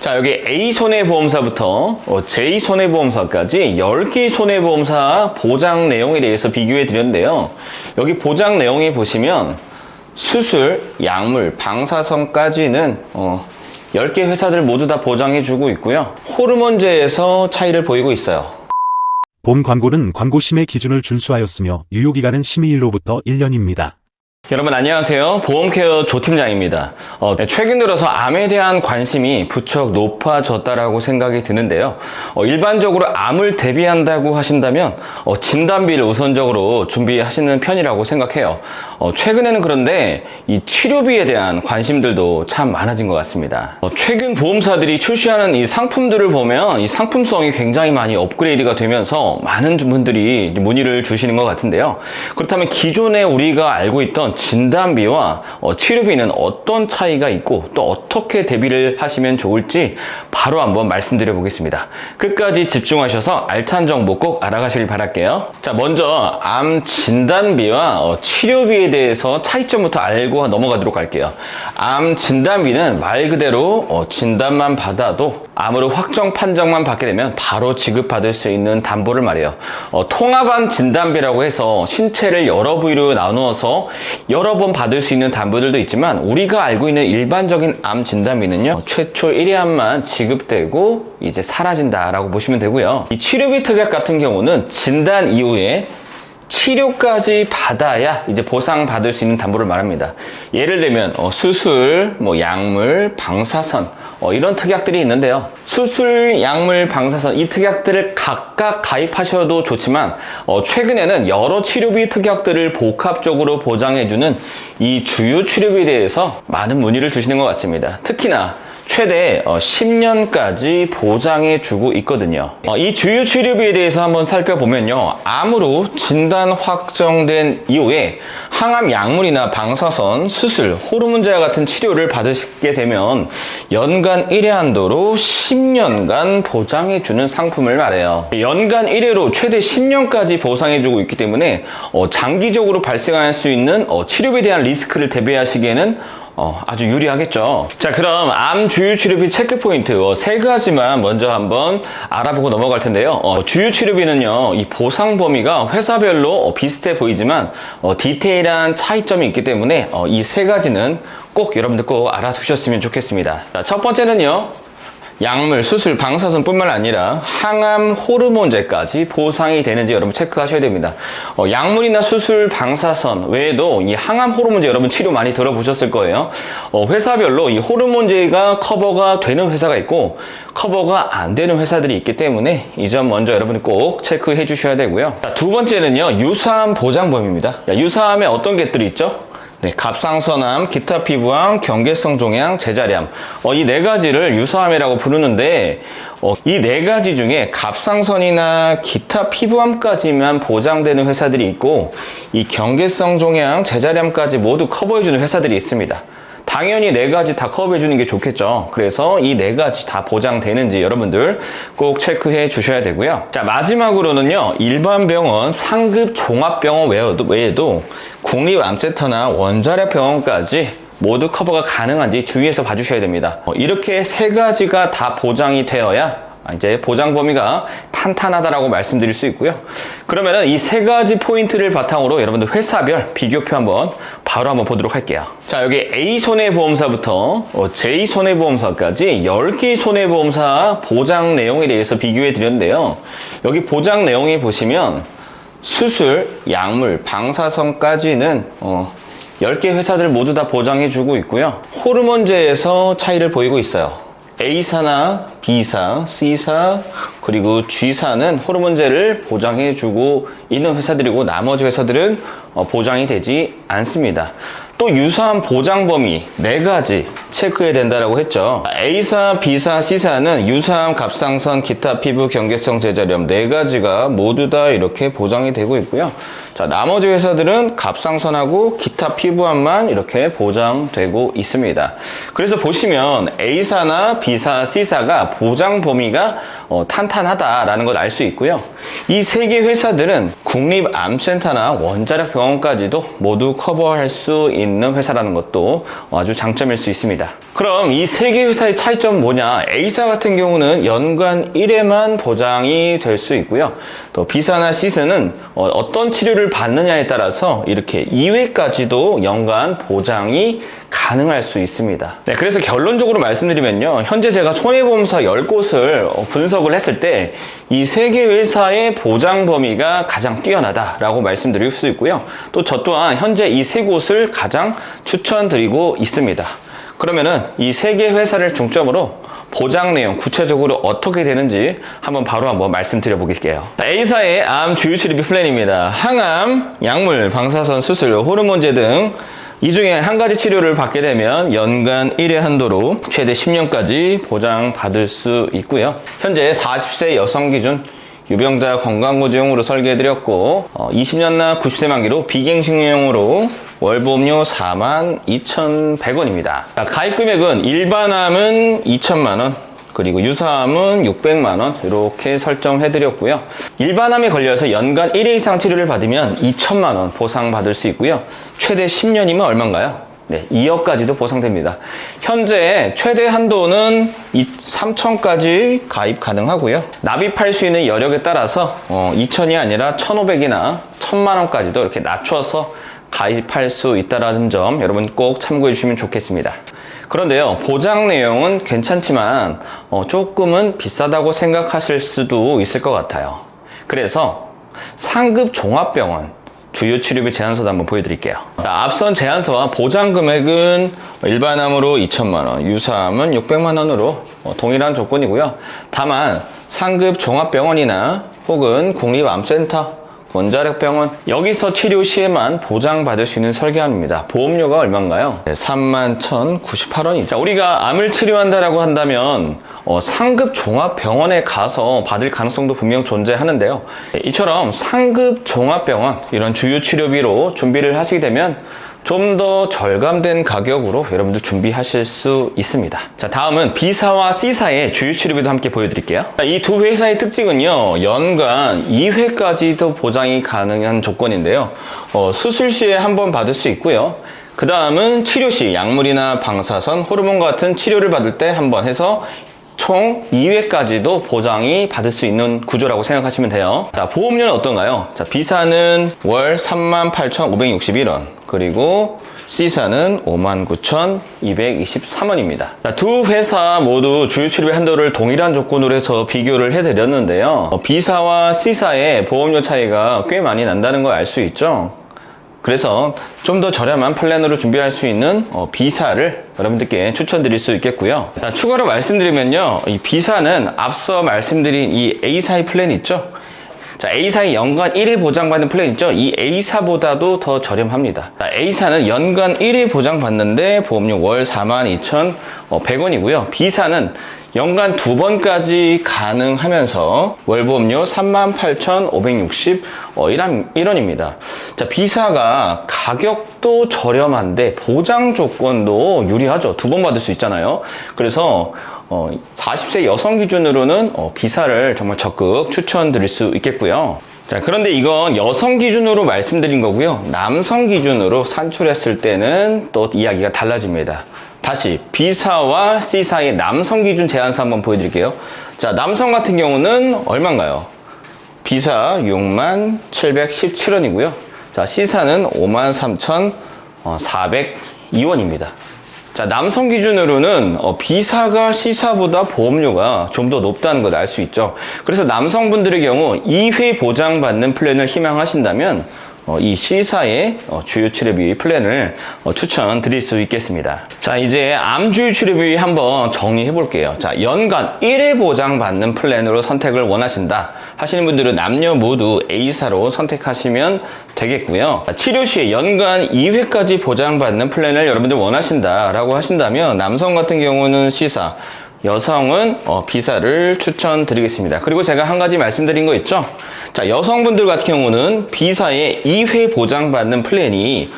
자, 여기 A손해보험사부터 J손해보험사까지 10개의 손해보험사 보장 내용에 대해서 비교해 드렸는데요. 여기 보장 내용에 보시면 수술, 약물, 방사선까지는 10개 회사들 모두 다 보장해 주고 있고요. 호르몬제에서 차이를 보이고 있어요. 본 광고는 광고 심의 기준을 준수하였으며 유효기간은 심의일로부터 1년입니다. 여러분 안녕하세요. 보험케어 조팀장입니다. 최근 들어서 암에 대한 관심이 부쩍 높아졌다라고 생각이 드는데요. 일반적으로 암을 대비한다고 하신다면 진단비를 우선적으로 준비하시는 편이라고 생각해요. 최근에는 그런데 이 치료비에 대한 관심들도 참 많아진 것 같습니다. 최근 보험사들이 출시하는 이 상품들을 보면 이 상품성이 굉장히 많이 업그레이드가 되면서 많은 분들이 문의를 주시는 것 같은데요. 그렇다면 기존에 우리가 알고 있던 진단비와 치료비는 어떤 차이가 있고 또 어떻게 대비를 하시면 좋을지 바로 한번 말씀드려 보겠습니다. 끝까지 집중하셔서 알찬 정보 꼭 알아가시길 바랄게요. 자, 먼저 암 진단비와 치료비에 대해서 차이점부터 알고 넘어가도록 할게요. 암 진단비는 말 그대로 진단만 받아도 암으로 확정 판정만 받게 되면 바로 지급받을 수 있는 담보를 말해요. 통합암 진단비라고 해서 신체를 여러 부위로 나누어서 여러 번 받을 수 있는 담보들도 있지만 우리가 알고 있는 일반적인 암 진단비는요, 최초 1회 암만 지급되고 이제 사라진다라고 보시면 되고요. 이 치료비 특약 같은 경우는 진단 이후에 치료까지 받아야 이제 보상받을 수 있는 담보를 말합니다. 예를 들면 수술, 약물, 방사선 이런 특약들이 있는데요. 수술, 약물, 방사선 이 특약들을 각각 가입하셔도 좋지만 최근에는 여러 치료비 특약들을 복합적으로 보장해주는 이 주요 치료비에 대해서 많은 문의를 주시는 것 같습니다. 특히나 최대 10년까지 보장해 주고 있거든요. 이 주요 치료비에 대해서 한번 살펴보면요. 암으로 진단 확정된 이후에 항암 약물이나 방사선, 수술, 호르몬제와 같은 치료를 받으시게 되면 연간 1회 한도로 10년간 보장해 주는 상품을 말해요. 연간 1회로 최대 10년까지 보상해 주고 있기 때문에 장기적으로 발생할 수 있는 치료비에 대한 리스크를 대비하시기에는 아주 유리하겠죠. 자, 그럼 암 주요 치료비 체크 포인트 세 가지만 먼저 한번 알아보고 넘어갈 텐데요. 주요 치료비는요, 이 보상 범위가 회사별로 비슷해 보이지만 디테일한 차이점이 있기 때문에 이 세 가지는 꼭 여러분들 꼭 알아두셨으면 좋겠습니다. 자, 첫 번째는요, 약물, 수술, 방사선뿐만 아니라 항암 호르몬제까지 보상이 되는지 여러분 체크하셔야 됩니다. 약물이나 수술, 방사선 외에도 이 항암 호르몬제 여러분 치료 많이 들어보셨을 거예요. 회사별로 이 호르몬제가 커버가 되는 회사가 있고 커버가 안 되는 회사들이 있기 때문에 이 점 먼저 여러분이 꼭 체크해 주셔야 되고요. 자, 두 번째는요, 유사암 보장범위입니다. 유사암에 어떤 것들이 있죠? 네, 갑상선암, 기타 피부암, 경계성 종양, 제자리암 이 네 가지를 유사암이라고 부르는데 이 네 가지 중에 갑상선이나 기타 피부암까지만 보장되는 회사들이 있고 이 경계성 종양, 제자리암까지 모두 커버해주는 회사들이 있습니다. 당연히 네 가지 다 커버해주는 게 좋겠죠. 그래서 이 네 가지 다 보장되는지 여러분들 꼭 체크해 주셔야 되고요. 자, 마지막으로는요, 일반 병원, 상급 종합병원 외에도 국립암센터나 원자력 병원까지 모두 커버가 가능한지 주의해서 봐주셔야 됩니다. 이렇게 세 가지가 다 보장이 되어야 이제 보장 범위가 탄탄하다라고 말씀드릴 수 있고요. 그러면은 이 세 가지 포인트를 바탕으로 여러분들 회사별 비교표 바로 한번 보도록 할게요. 자, 여기 A손해보험사부터 J손해보험사까지 10개의 손해보험사 보장 내용에 대해서 비교해 드렸는데요. 여기 보장 내용에 보시면 수술, 약물, 방사선까지는 10개 회사들 모두 다 보장해 주고 있고요. 호르몬제에서 차이를 보이고 있어요. A사나 B사, C사, 그리고 G사는 호르몬제를 보장해주고 있는 회사들이고 나머지 회사들은 보장이 되지 않습니다. 또 유사한 보장 범위 4가지 체크해야 된다라고 했죠. A사, B사, C사는 유사한 갑상선, 기타 피부, 경계성, 제자리암 4가지가 모두 다 이렇게 보장이 되고 있고요. 자, 나머지 회사들은 갑상선하고 기타 피부암만 이렇게 보장되고 있습니다. 그래서 보시면 A사나 B사, C사가 보장 범위가 탄탄하다라는 걸 알 수 있고요. 이 3개 회사들은 국립암센터나 원자력 병원까지도 모두 커버할 수 있는 회사라는 것도 아주 장점일 수 있습니다. 그럼 이 세 개 회사의 차이점은 뭐냐? A사 같은 경우는 연간 1회만 보장이 될 수 있고요. 또 B사나 C사는 어떤 치료를 받느냐에 따라서 이렇게 2회까지도 연간 보장이 가능할 수 있습니다. 네, 그래서 결론적으로 말씀드리면요. 현재 제가 손해보험사 10곳을 분석을 했을 때 이 세 개 회사의 보장 범위가 가장 뛰어나다라고 말씀드릴 수 있고요. 또 저 또한 현재 이 세 곳을 가장 추천드리고 있습니다. 그러면은 이 세 개 회사를 중점으로 보장 내용 구체적으로 어떻게 되는지 한번 말씀드려 볼게요. A사의 암 주요 치료비 플랜입니다. 항암, 약물, 방사선 수술, 호르몬제 등 이 중에 한 가지 치료를 받게 되면 연간 1회 한도로 최대 10년까지 보장받을 수 있고요. 현재 40세 여성 기준 유병자 건강보조용으로 설계해드렸고 20년나 90세 만기로 비갱신용으로 월보험료 42,100원입니다. 가입 금액은 일반암은 2,000만원, 그리고 유사암은 600만원 이렇게 설정해드렸고요. 일반암에 걸려서 연간 1회 이상 치료를 받으면 2,000만원 보상받을 수 있고요. 최대 10년이면 얼마인가요? 네, 2억까지도 보상됩니다. 현재 최대 한도는 3천까지 가입 가능하고요. 납입할 수 있는 여력에 따라서 2천이 아니라 1,500이나 1,000만원까지도 이렇게 낮춰서 가입할 수 있다는 점 여러분 꼭 참고해 주시면 좋겠습니다. 그런데요, 보장 내용은 괜찮지만 조금은 비싸다고 생각하실 수도 있을 것 같아요. 그래서 상급 종합병원 주요 치료비 제한서도 한번 보여드릴게요. 앞선 제한서와 보장 금액은 일반암으로 2,000만원, 유사암은 600만원으로 동일한 조건이고요. 다만 상급 종합병원이나 혹은 국립암센터, 원자력병원 여기서 치료 시에만 보장받을 수 있는 설계암입니다. 보험료가 얼마인가요? 네, 31,098원이죠. 자, 우리가 암을 치료한다라고 한다면 상급 종합병원에 가서 받을 가능성도 분명 존재하는데요. 이처럼 상급 종합병원 이런 주요 치료비로 준비를 하시게 되면 좀 더 절감된 가격으로 여러분들 준비하실 수 있습니다. 자, 다음은 B사와 C사의 주요 치료비도 함께 보여드릴게요. 이 두 회사의 특징은요, 연간 2회까지도 보장이 가능한 조건인데요. 수술 시에 한 번 받을 수 있고요. 그 다음은 치료 시 약물이나 방사선, 호르몬 같은 치료를 받을 때 한 번 해서 총 2회까지도 보장이 받을 수 있는 구조라고 생각하시면 돼요. 자, 보험료는 어떤가요? 자, B사는 월 38,561원, 그리고 C사는 59,223원입니다. 두 회사 모두 주요 치료비 한도를 동일한 조건으로 해서 비교를 해드렸는데요. B사와 C사의 보험료 차이가 꽤 많이 난다는 걸 알 수 있죠. 그래서 좀 더 저렴한 플랜으로 준비할 수 있는 B사를 여러분들께 추천드릴 수 있겠고요. 추가로 말씀드리면요, 이 B사는 앞서 말씀드린 이 A사의 플랜 있죠? 자, A사의 연간 1회 보장받는 플랜 있죠? 이 A사보다도 더 저렴합니다. 자, A사는 연간 1회 보장받는데 보험료 월 42,100원이고요. B사는 연간 2번까지 가능하면서 월보험료 38,561원입니다. 자, B사가 가격도 저렴한데 보장 조건도 유리하죠. 2번 받을 수 있잖아요. 그래서 40세 여성 기준으로는 B사를 정말 적극 추천드릴 수 있겠고요. 자, 그런데 이건 여성 기준으로 말씀드린 거고요. 남성 기준으로 산출했을 때는 또 이야기가 달라집니다. 다시 B사와 C사의 남성 기준 제한서 한번 보여드릴게요. 자, 남성 같은 경우는 얼마인가요? B사 67,717원이고요. 자, C사는 53,402원입니다. 자, 남성 기준으로는 B사가 C사보다 보험료가 좀 더 높다는 걸 알 수 있죠. 그래서 남성분들의 경우 2회 보장받는 플랜을 희망하신다면 이 C사의 주요 치료비 플랜을 추천드릴 수 있겠습니다. 자, 이제 암 주요 치료비 한번 정리해 볼게요. 자, 연간 1회 보장받는 플랜으로 선택을 원하신다 하시는 분들은 남녀 모두 A사로 선택하시면 되겠고요. 치료 시에 연간 2회까지 보장받는 플랜을 여러분들 원하신다라고 하신다면 남성 같은 경우는 C사, 여성은 B사를 추천드리겠습니다. 그리고 제가 한 가지 말씀드린 거 있죠? 자, 여성분들 같은 경우는 B사의 2회 보장받는 플랜이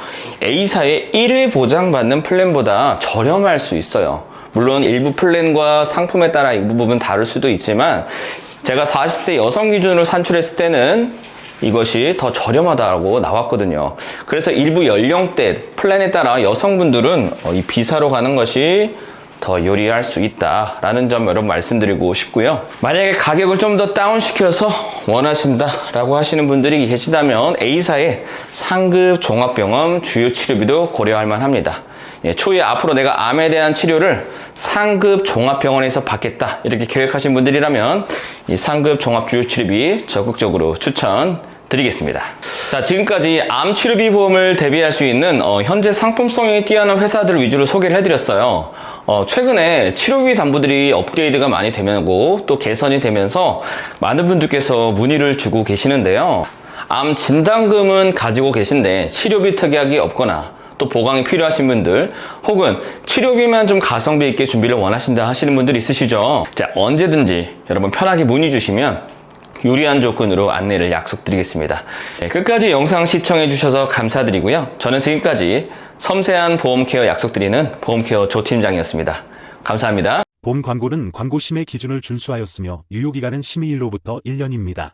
A사의 1회 보장받는 플랜보다 저렴할 수 있어요. 물론 일부 플랜과 상품에 따라 이 부분 다를 수도 있지만 제가 40세 여성 기준으로 산출했을 때는 이것이 더 저렴하다고 나왔거든요. 그래서 일부 연령대 플랜에 따라 여성분들은 이 B사로 가는 것이 더 요리할 수 있다라는 점 여러분 말씀드리고 싶고요. 만약에 가격을 좀 더 다운시켜서 원하신다라고 하시는 분들이 계시다면 A사의 상급 종합병원 주요 치료비도 고려할 만합니다. 초에 앞으로 내가 암에 대한 치료를 상급 종합병원에서 받겠다 이렇게 계획하신 분들이라면 이 상급 종합주요치료비 적극적으로 추천드리겠습니다. 자, 지금까지 암 치료비 보험을 대비할 수 있는 현재 상품성이 뛰어난 회사들 위주로 소개를 해드렸어요. 최근에 치료비 담보들이 업그레이드가 많이 되고 또 개선이 되면서 많은 분들께서 문의를 주고 계시는데요. 암 진단금은 가지고 계신데 치료비 특약이 없거나 또 보강이 필요하신 분들 혹은 치료비만 좀 가성비 있게 준비를 원하신다 하시는 분들 있으시죠? 자, 언제든지 여러분 편하게 문의 주시면 유리한 조건으로 안내를 약속드리겠습니다. 끝까지 영상 시청해 주셔서 감사드리고요. 저는 지금까지 섬세한 보험케어 약속드리는 보험케어 조팀장이었습니다. 감사합니다. 본 광고는 광고 심의 기준을 준수하였으며 유효기간은 심의일로부터 1년입니다.